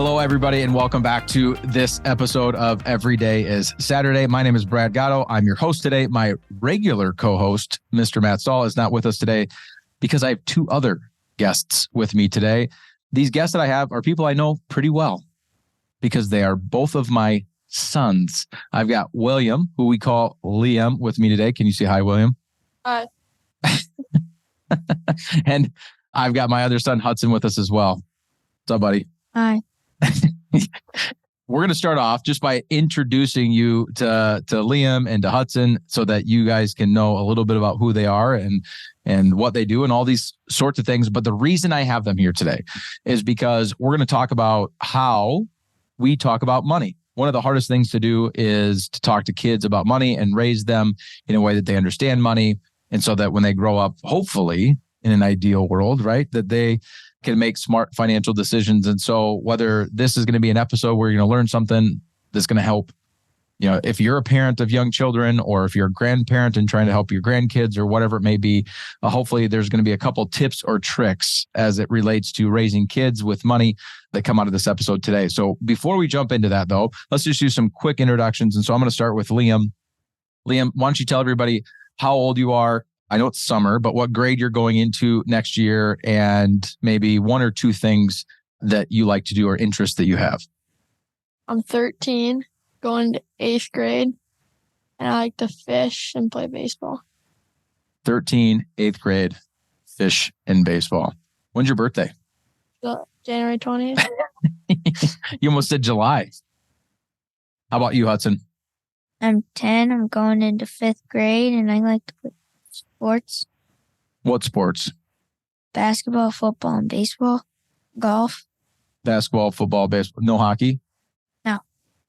Hello, everybody, and welcome back to this episode of Every Day is Saturday. My name is Brad Gatto. I'm your host today. My regular co-host, Mr. Matt Stahl, is not with us today because I have two other guests with me today. These guests that I have are people I know pretty well because they are both of my sons. I've got William, who we call Liam, with me today. Can you say hi, William? Hi. And I've got my other son, Hudson, with us as well. What's up, buddy? Hi. We're going to start off just by introducing you to Liam and to Hudson so that you guys can know a little bit about who they are and what they do and all these sorts of things. But the reason I have them here today is because we're going to talk about how we talk about money. One of the hardest things to do is to talk to kids about money and raise them in a way that they understand money. And so that when they grow up, hopefully in an ideal world, right, that they can make smart financial decisions. And so whether this is going to be an episode where you're going to learn something that's going to help, you know, if you're a parent of young children or if you're a grandparent and trying to help your grandkids or whatever it may be, hopefully there's going to be a couple tips or tricks as it relates to raising kids with money that come out of this episode today. So before we jump into that, though, let's just do some quick introductions. And so I'm going to start with Liam. Liam, why don't you tell everybody how old you are? I know it's summer, but what grade you're going into next year and maybe one or two things that you like to do or interests that you have. I'm 13, going to 8th grade, and I like to fish and play baseball. 13, 8th grade, fish and baseball. When's your birthday? January 20th. You almost said July. How about you, Hudson? I'm 10. I'm going into 5th grade, and I like to play sports. What sports? Basketball, football, and baseball. Golf. Basketball, football, baseball. No hockey? No.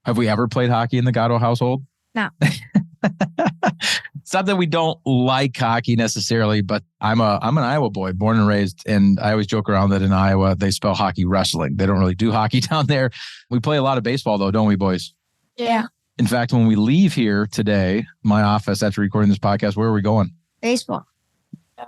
Have we ever played hockey in the Gatto household? No. It's not that we don't like hockey necessarily, but I'm an Iowa boy, born and raised, and I always joke around that in Iowa they spell hockey wrestling. They don't really do hockey down there. We play a lot of baseball though, don't we, boys? Yeah. In fact, when we leave here today, my office after recording this podcast, where are we going? Baseball.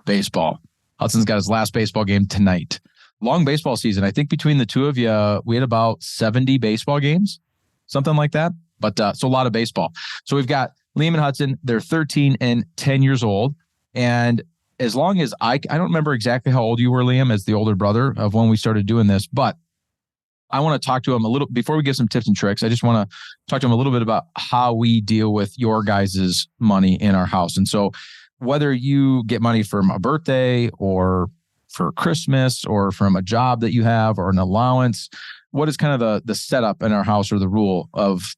Baseball. Hudson's got his last baseball game tonight. Long baseball season. I think between the two of you, we had about 70 baseball games, something like that. But so a lot of baseball. So we've got Liam and Hudson. They're 13 and 10 years old. And as long as I don't remember exactly how old you were, Liam, as the older brother of when we started doing this, but I want to talk to him a little before we give some tips and tricks. I just want to talk to him a little bit about how we deal with your guys' money in our house. And so whether you get money from a birthday or for Christmas or from a job that you have or an allowance, what is kind of the setup in our house or the rule of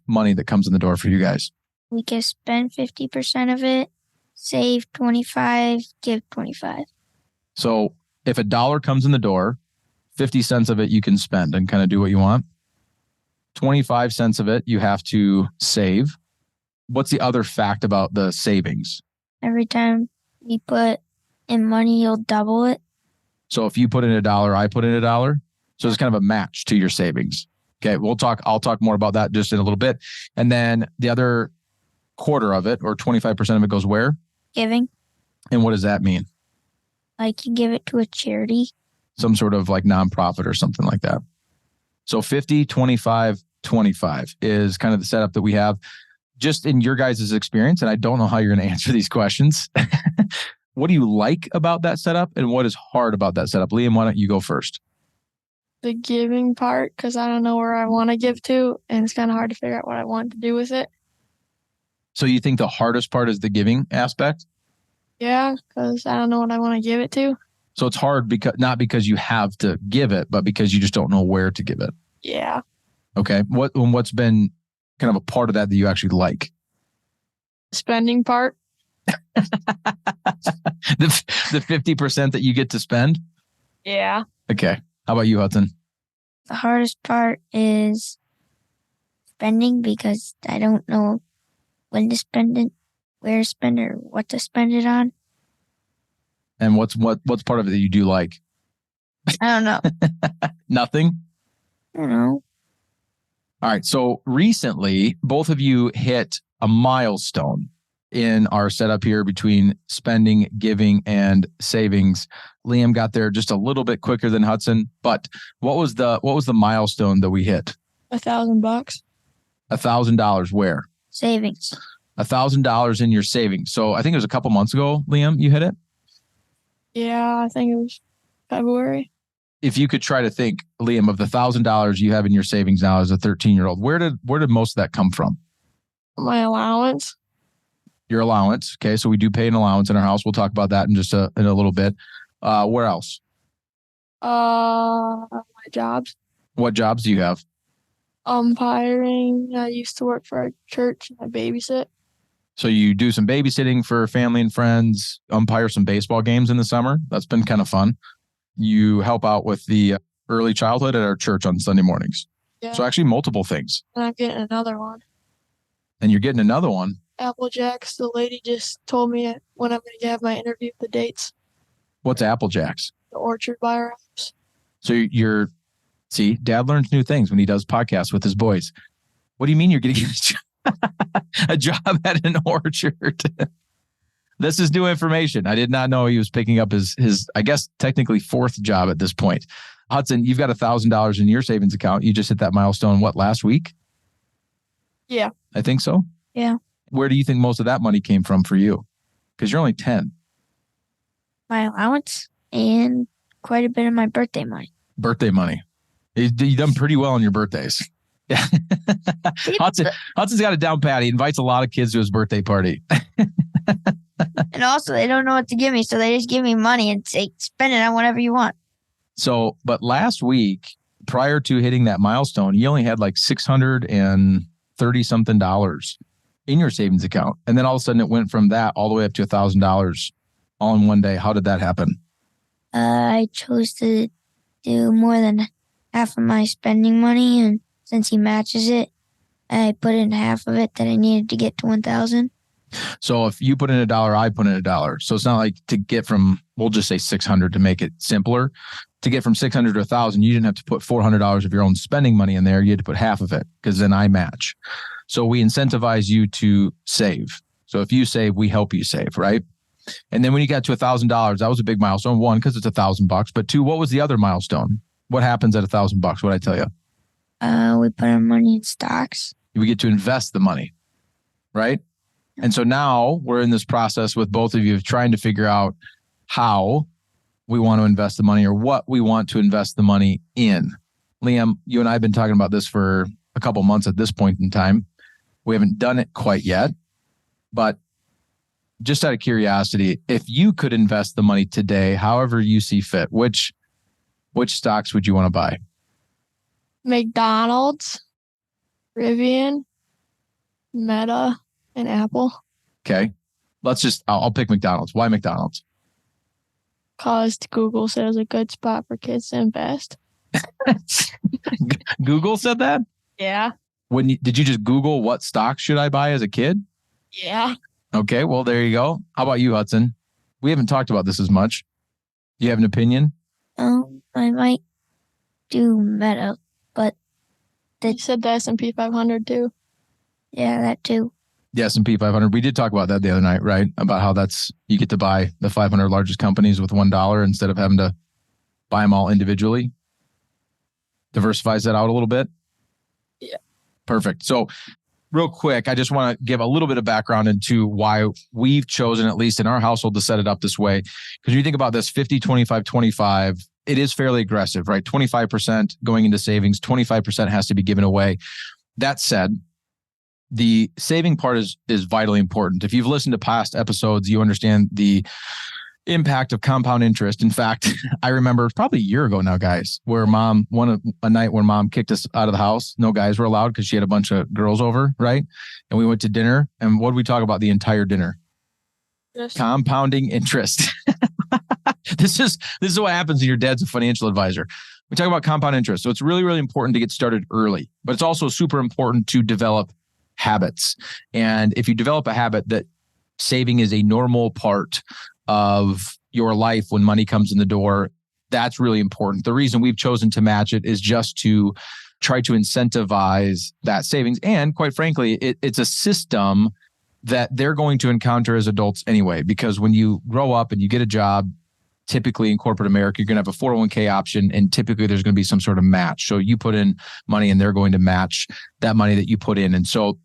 money that comes in the door for you guys? We can spend 50% of it, save 25, give 25. So if $1 comes in the door, 50 cents of it you can spend and kind of do what you want. 25 cents of it you have to save. What's the other fact about the savings? Every time we put in money, you'll double it. So if you put in $1, I put in $1. So it's kind of a match to your savings. Okay, I'll talk more about that just in a little bit. And then the other quarter of it or 25% of it goes where? Giving. And what does that mean? Like you give it to a charity. Some sort of like nonprofit or something like that. So 50, 25, 25 is kind of the setup that we have just in your guys' experience. And I don't know how you're going to answer these questions. What do you like about that setup and what is hard about that setup? Liam, why don't you go first? The giving part, because I don't know where I want to give to, and it's kind of hard to figure out what I want to do with it. So you think the hardest part is the giving aspect? Yeah, because I don't know what I want to give it to. So it's hard because not because you have to give it, but because you just don't know where to give it. Yeah. Okay. What's been kind of a part of that you actually like? Spending part. The 50% that you get to spend? Yeah. Okay. How about you, Hudson? The hardest part is spending because I don't know when to spend it, where to spend it, or what to spend it on. And what's part of it that you do like? I don't know. Nothing? I don't know. All right. So recently, both of you hit a milestone. in our setup here between spending, giving, and savings. Liam got there just a little bit quicker than Hudson. But what was the milestone that we hit? $1,000. $1,000 where? Savings. $1,000 in your savings. So I think it was a couple months ago, Liam, you hit it? Yeah, I think it was February. If you could try to think, Liam, of the $1,000 you have in your savings now as a 13-year-old, where did most of that come from? My allowance. Your allowance. Okay, so we do pay an allowance in our house. We'll talk about that in just in a little bit. Where else? My jobs. What jobs do you have? Umpiring. I used to work for a church and I babysit. So you do some babysitting for family and friends, umpire some baseball games in the summer. That's been kind of fun. You help out with the early childhood at our church on Sunday mornings. Yeah. So actually multiple things. And I'm getting another one. And you're getting another one. Apple Jacks. The lady just told me when I'm going to have my interview, the dates. What's Apple Jacks? The orchard by our house. So see, Dad learns new things when he does podcasts with his boys. What do you mean you're getting a job at an orchard? This is new information. I did not know he was picking up his I guess, technically fourth job at this point. Hudson, you've got $1,000 in your savings account. You just hit that milestone, last week? Yeah. I think so. Yeah. Where do you think most of that money came from for you? Because you're only 10. My allowance and quite a bit of my birthday money. Birthday money. You've done pretty well on your birthdays. Yeah. Hudson's got a down pat. He invites a lot of kids to his birthday party. And also, they don't know what to give me, so they just give me money and say, spend it on whatever you want. So, but last week, prior to hitting that milestone, you only had like $630 something in your savings account. And then all of a sudden it went from that all the way up to $1,000 all in one day. How did that happen? I chose to do more than half of my spending money. And since he matches it, I put in half of it that I needed to get to 1,000. So if you put in $1, I put in $1. So it's not like to get from, we'll just say 600 to make it simpler. To get from 600 to 1,000, you didn't have to put $400 of your own spending money in there. You had to put half of it because then I match. So we incentivize you to save. So if you save, we help you save, right? And then when you got to $1,000, that was a big milestone. One, because it's $1,000, but two, what was the other milestone? What happens at $1,000? What I tell you? We put our money in stocks. We get to invest the money, right? And so now we're in this process with both of you of trying to figure out how we want to invest the money or what we want to invest the money in. Liam, you and I have been talking about this for a couple months at this point in time. We haven't done it quite yet, but just out of curiosity, if you could invest the money today, however you see fit, which stocks would you want to buy? McDonald's, Rivian, Meta, and Apple. Okay. I'll pick McDonald's. Why McDonald's? Because Google said it was a good spot for kids to invest. Google said that? Yeah. Did you just Google what stocks should I buy as a kid? Yeah. Okay, well, there you go. How about you, Hudson? We haven't talked about this as much. Do you have an opinion? I might do Meta, but You said the S&P 500 too. yeah, that too. The S&P 500. We did talk about that the other night, right? About how you get to buy the 500 largest companies with $1 instead of having to buy them all individually. Diversifies that out a little bit. Yeah. Perfect. So real quick, I just want to give a little bit of background into why we've chosen, at least in our household, to set it up this way. Because you think about this 50, 25, 25, it is fairly aggressive, right? 25% going into savings, 25% has to be given away. That said, the saving part is vitally important. If you've listened to past episodes, you understand the impact of compound interest. In fact, I remember probably a year ago now, guys, where a night when mom kicked us out of the house. No guys were allowed because she had a bunch of girls over, right? And we went to dinner. And what did we talk about the entire dinner? Yes. Compounding interest. This is what happens when your dad's a financial advisor. We talk about compound interest. So it's really, really important to get started early, but it's also super important to develop habits. And if you develop a habit that saving is a normal part of your life when money comes in the door, that's really important. The reason we've chosen to match it is just to try to incentivize that savings. And quite frankly, it's a system that they're going to encounter as adults anyway, because when you grow up and you get a job, typically in corporate America, you're going to have a 401k option, and typically there's going to be some sort of match. So you put in money and they're going to match that money that you put in. And so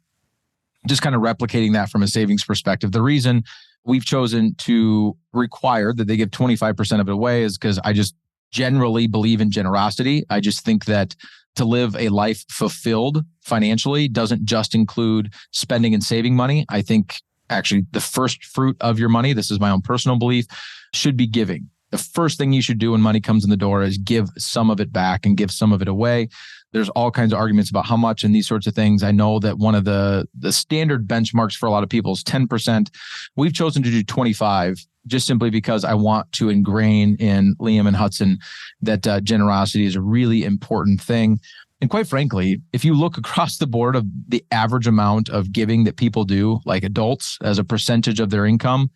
just kind of replicating that from a savings perspective. The reason we've chosen to require that they give 25% of it away is because I just generally believe in generosity. I just think that to live a life fulfilled financially doesn't just include spending and saving money. I think actually the first fruit of your money, this is my own personal belief, should be giving. The first thing you should do when money comes in the door is give some of it back and give some of it away. There's all kinds of arguments about how much and these sorts of things. I know that one of the standard benchmarks for a lot of people is 10%. We've chosen to do 25 just simply because I want to ingrain in Liam and Hudson that generosity is a really important thing. And quite frankly, if you look across the board of the average amount of giving that people do, like adults, as a percentage of their income,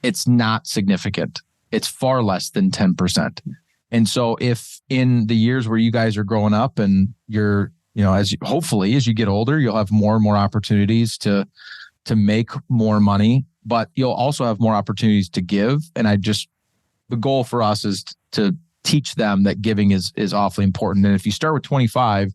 it's not significant. It's far less than 10%. And so if in the years where you guys are growing up and you're, hopefully as you get older, you'll have more and more opportunities to make more money, but you'll also have more opportunities to give. And the goal for us is to teach them that giving is awfully important. And if you start with 25,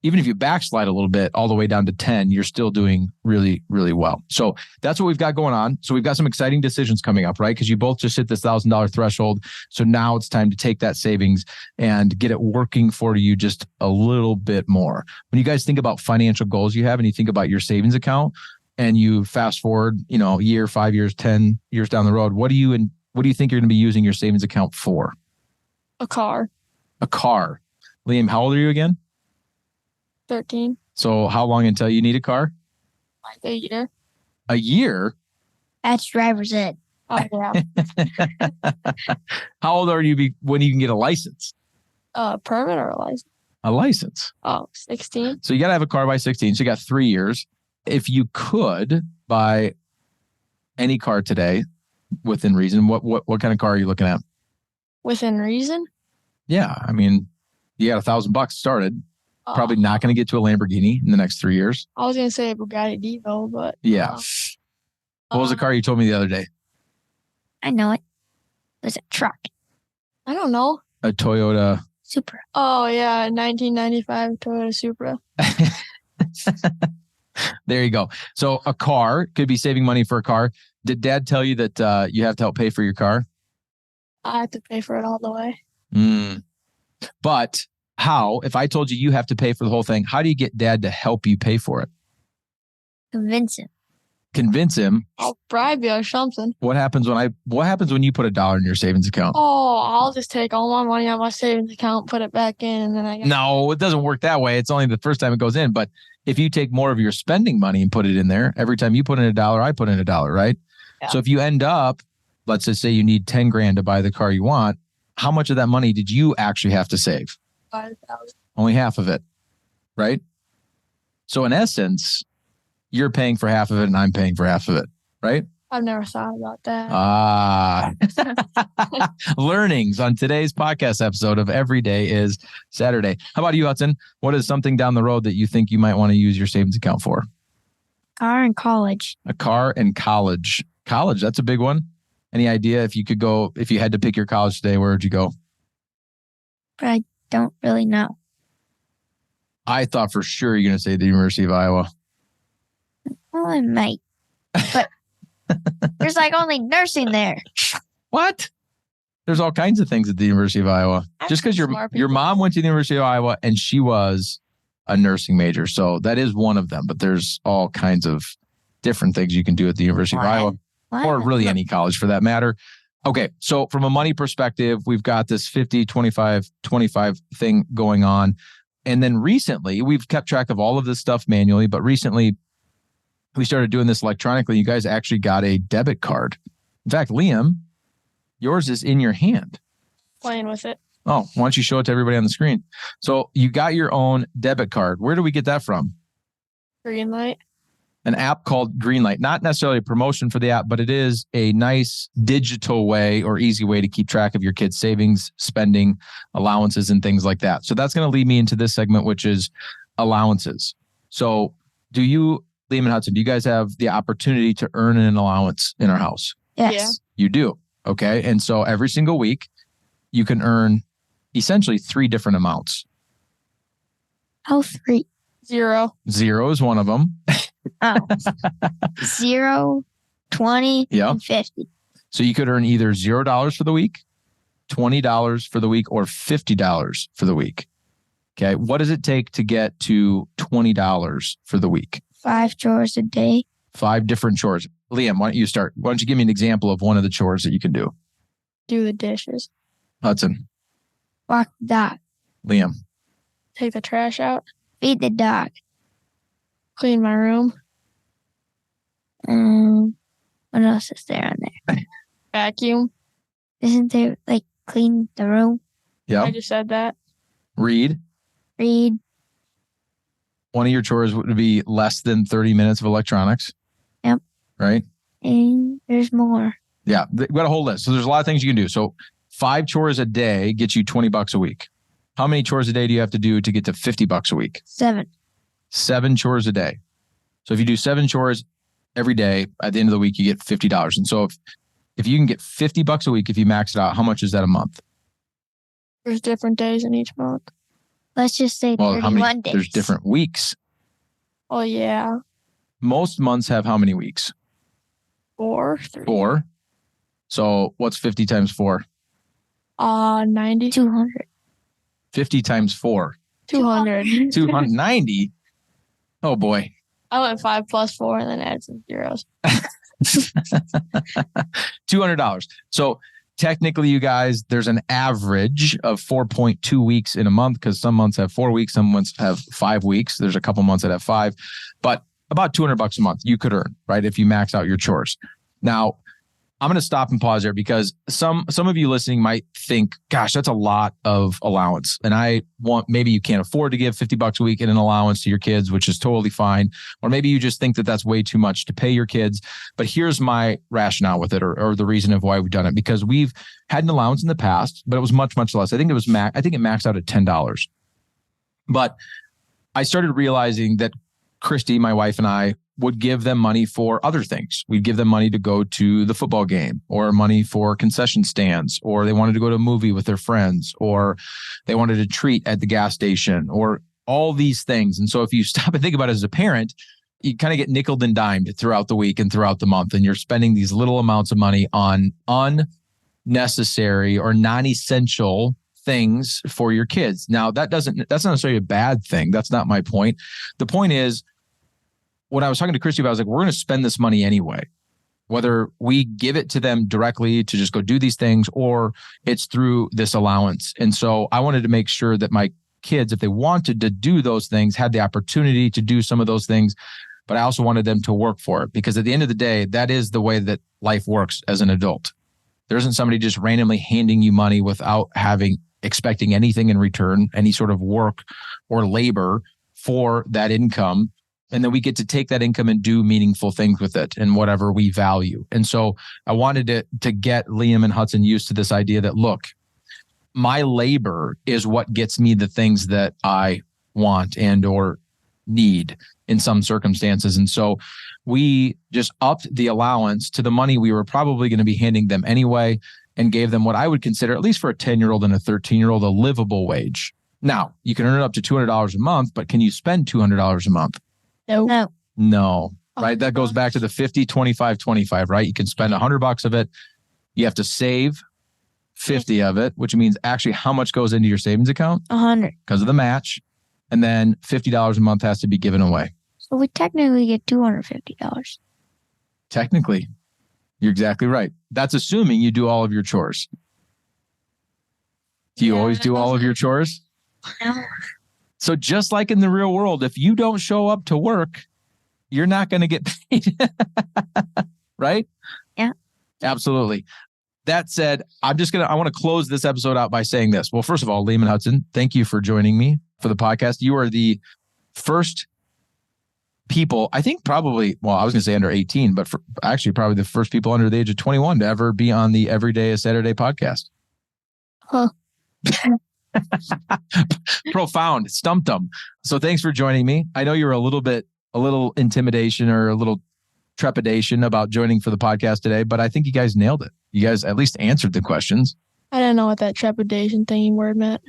even if you backslide a little bit all the way down to 10, you're still doing really, really well. So that's what we've got going on. So we've got some exciting decisions coming up, right? Because you both just hit this $1,000 threshold. So now it's time to take that savings and get it working for you just a little bit more. When you guys think about financial goals you have and you think about your savings account and you fast forward, a year, 5 years, 10 years down the road, what do you think you're going to be using your savings account for? A car. A car. Liam, how old are you again? 13. So how long until you need a car? Like a year. A year? That's driver's ed. Oh, yeah. How old are you when you can get a license? Permit or a license? A license. Oh, 16. So you got to have a car by 16. So you got 3 years. If you could buy any car today within reason, what kind of car are you looking at? Within reason? Yeah. I mean, you got $1,000 started. Probably not going to get to a Lamborghini in the next 3 years. I was going to say a Bugatti Divo, but... Yeah. What was the car you told me the other day? I know it. It was a truck. I don't know. A Toyota Supra. Oh, yeah. 1995 Toyota Supra. There you go. So a car, could be saving money for a car. Did Dad tell you that you have to help pay for your car? I have to pay for it all the way. But how, if I told you have to pay for the whole thing, how do you get Dad to help you pay for it? Convince him. Convince him? I'll bribe you or something. What happens when you put $1 in your savings account? Oh, I'll just take all my money out of my savings account, put it back in, and then No, it doesn't work that way. It's only the first time it goes in. But if you take more of your spending money and put it in there, every time you put in $1, I put in $1, right? Yeah. So if you end up, let's just say you need 10 grand to buy the car you want, how much of that money did you actually have to save? 5,000. Only half of it, right? So in essence, you're paying for half of it and I'm paying for half of it, right? I've never thought about that. Learnings on today's podcast episode of Every Day is Saturday. How about you, Hudson? What is something down the road that you think you might want to use your savings account for? Car and college. A car and college. College, that's a big one. Any idea if you had to pick your college today, where would you go? But I don't really know. I thought for sure you're going to say the University of Iowa. Well, I might. But there's only nursing there. What? There's all kinds of things at the University of Iowa. Just because your mom went to the University of Iowa and she was a nursing major. So that is one of them. But there's all kinds of different things you can do at the University of Iowa. Or really any college for that matter. Okay, so from a money perspective, we've got this 50, 25, 25 thing going on. And then recently, we've kept track of all of this stuff manually, but recently we started doing this electronically. You guys actually got a debit card. In fact, Liam, yours is in your hand. Playing with it. Oh, why don't you show it to everybody on the screen? So you got your own debit card. Where do we get that from? Greenlight. An app called Greenlight. Not necessarily a promotion for the app, but it is a nice digital way or easy way to keep track of your kids' savings, spending, allowances, and things like that. So that's going to lead me into this segment, which is allowances. So do you Liam and Hudson, do you guys have the opportunity to earn an allowance in our house? Yes. You do. Okay. And so every single week, you can earn essentially 3 different amounts. How 3? 0. 0 is one of them. Oh. 0, 20, Yeah. and 50. So you could earn either $0 for the week, $20 for the week, or $50 for the week. Okay. What does it take to get to $20 for the week? 5 chores a day. 5 different chores. Liam, why don't you start? Why don't you give me an example of one of the chores that you can do? Do the dishes. Hudson. Walk the dog. Liam. Take the trash out. Feed the dog. Clean my room. What else is there on there? Vacuum. Isn't there like clean the room? Yeah. I just said that. Read. Read. One of your chores would be less than 30 minutes of electronics. Yep. Right? And there's more. Yeah. We've got a whole list. So there's a lot of things you can do. So 5 chores a day gets you $20 a week. How many chores a day do you have to do to get to $50 a week? 7. 7 chores a day. So if you do 7 chores every day, at the end of the week, you get $50. And so if you can get $50 a week, if you max it out, how much is that a month? There's different days in each month. Let's just say Well, 31 days. There's different weeks. Oh, yeah. Most months have how many weeks? 4. 3. 4. So what's 50 times 4? 90. 200. 50 times 4. 200. 290. Oh boy. I went 5 plus 4 and then add some zeros. $200. So technically, you guys, there's an average of 4.2 weeks in a month because some months have 4 weeks, some months have 5 weeks. There's a couple months that have 5, but about $200 a month you could earn, right? If you max out your chores. Now, I'm going to stop and pause there because some of you listening might think, gosh, that's a lot of allowance. And maybe you can't afford to give $50 a week in an allowance to your kids, which is totally fine. Or maybe you just think that that's way too much to pay your kids. But here's my rationale with it, or the reason of why we've done it, because we've had an allowance in the past, but it was much, much less. I think it maxed out at $10. But I started realizing that Christy, my wife, and I would give them money for other things. We'd give them money to go to the football game, or money for concession stands, or they wanted to go to a movie with their friends, or they wanted a treat at the gas station, or all these things. And so if you stop and think about it as a parent, you kind of get nickeled and dimed throughout the week and throughout the month. And you're spending these little amounts of money on unnecessary or non-essential things for your kids. Now, that's not necessarily a bad thing. That's not my point. The point is, when I was talking to Christy about, I was like, we're going to spend this money anyway, whether we give it to them directly to just go do these things or it's through this allowance. And so I wanted to make sure that my kids, if they wanted to do those things, had the opportunity to do some of those things. But I also wanted them to work for it, because at the end of the day, that is the way that life works as an adult. There isn't somebody just randomly handing you money without expecting anything in return, any sort of work or labor for that income. And then we get to take that income and do meaningful things with it and whatever we value. And so I wanted to get Liam and Hudson used to this idea that, look, my labor is what gets me the things that I want and or need in some circumstances. And so we just upped the allowance to the money we were probably going to be handing them anyway, and gave them what I would consider, at least for a 10-year-old and a 13-year-old, a livable wage. Now, you can earn up to $200 a month, but can you spend $200 a month? No. Right. That goes back to the 50, 25, 25, right? You can spend $100 of it. You have to save 50 of it, which means actually how much goes into your savings account? 100. Because of the match. And then $50 a month has to be given away. So we technically get $250. Technically. You're exactly right. That's assuming you do all of your chores. Do you always do all of your chores? No. So just like in the real world, if you don't show up to work, you're not going to get paid. Right? Yeah. Absolutely. That said, I want to close this episode out by saying this. Well, first of all, Liam and Hudson, thank you for joining me for the podcast. You are the first people, I think probably, well, I was going to say under 18, but actually probably the first people under the age of 21 to ever be on the Everyday is Saturday podcast. Huh. Profound. Stumped them. So thanks for joining me. I know you're a little bit a little intimidation or a little trepidation about joining for the podcast today, but I think you guys nailed it. You guys at least answered the questions. I didn't know what that trepidation thingy word meant.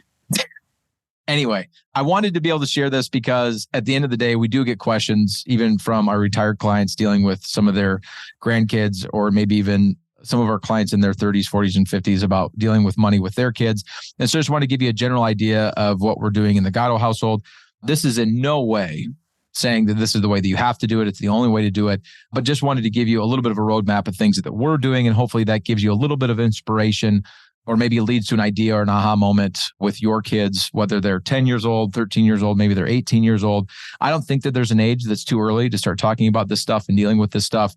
Anyway, I wanted to be able to share this because at the end of the day, we do get questions even from our retired clients dealing with some of their grandkids, or maybe even some of our clients in their 30s, 40s, and 50s about dealing with money with their kids. And so I just want to give you a general idea of what we're doing in the Gatto household. This is in no way saying that this is the way that you have to do it. It's the only way to do it. But just wanted to give you a little bit of a roadmap of things that we're doing. And hopefully that gives you a little bit of inspiration, or maybe it leads to an idea or an aha moment with your kids, whether they're 10 years old, 13 years old, maybe they're 18 years old. I don't think that there's an age that's too early to start talking about this stuff and dealing with this stuff.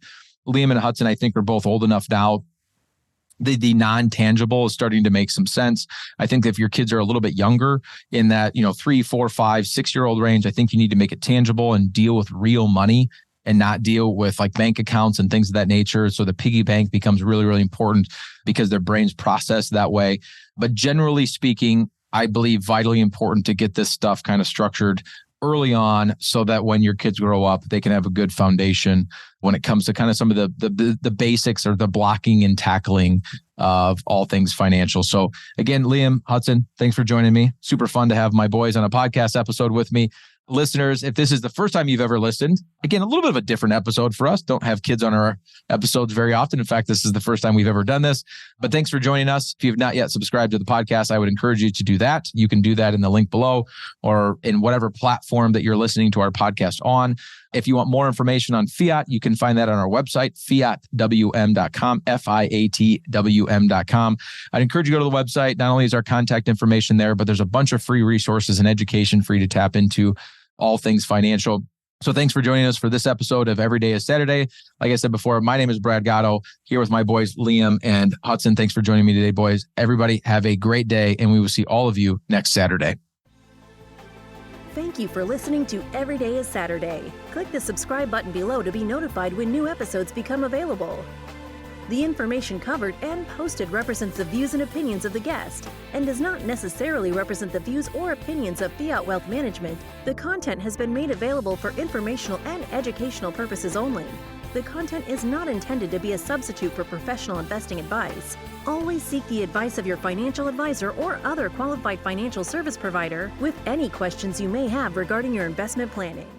Liam and Hudson, I think, are both old enough now. The non-tangible is starting to make some sense. I think if your kids are a little bit younger, in that 3, 4, 5, 6-year-old range, I think you need to make it tangible and deal with real money and not deal with like bank accounts and things of that nature. So the piggy bank becomes really, really important because their brains process that way. But generally speaking, I believe vitally important to get this stuff kind of structured early on so that when your kids grow up, they can have a good foundation when it comes to kind of some of the basics or the blocking and tackling of all things financial. So again, Liam, Hudson, thanks for joining me. Super fun to have my boys on a podcast episode with me. Listeners, if this is the first time you've ever listened, again, a little bit of a different episode for us. Don't have kids on our episodes very often. In fact, this is the first time we've ever done this. But thanks for joining us. If you've not yet subscribed to the podcast, I would encourage you to do that. You can do that in the link below or in whatever platform that you're listening to our podcast on. If you want more information on fiat, you can find that on our website, fiatwm.com, fiatwm.com. I'd encourage you to go to the website. Not only is our contact information there, but there's a bunch of free resources and education for you to tap into all things financial. So thanks for joining us for this episode of Every Day is Saturday. Like I said before, my name is Brad Gatto, here with my boys, Liam and Hudson. Thanks for joining me today, boys. Everybody have a great day, and we will see all of you next Saturday. Thank you for listening to Every Day is Saturday. Click the subscribe button below to be notified when new episodes become available. The information covered and posted represents the views and opinions of the guest and does not necessarily represent the views or opinions of Fiat Wealth Management. The content has been made available for informational and educational purposes only. The content is not intended to be a substitute for professional investing advice. Always seek the advice of your financial advisor or other qualified financial service provider with any questions you may have regarding your investment planning.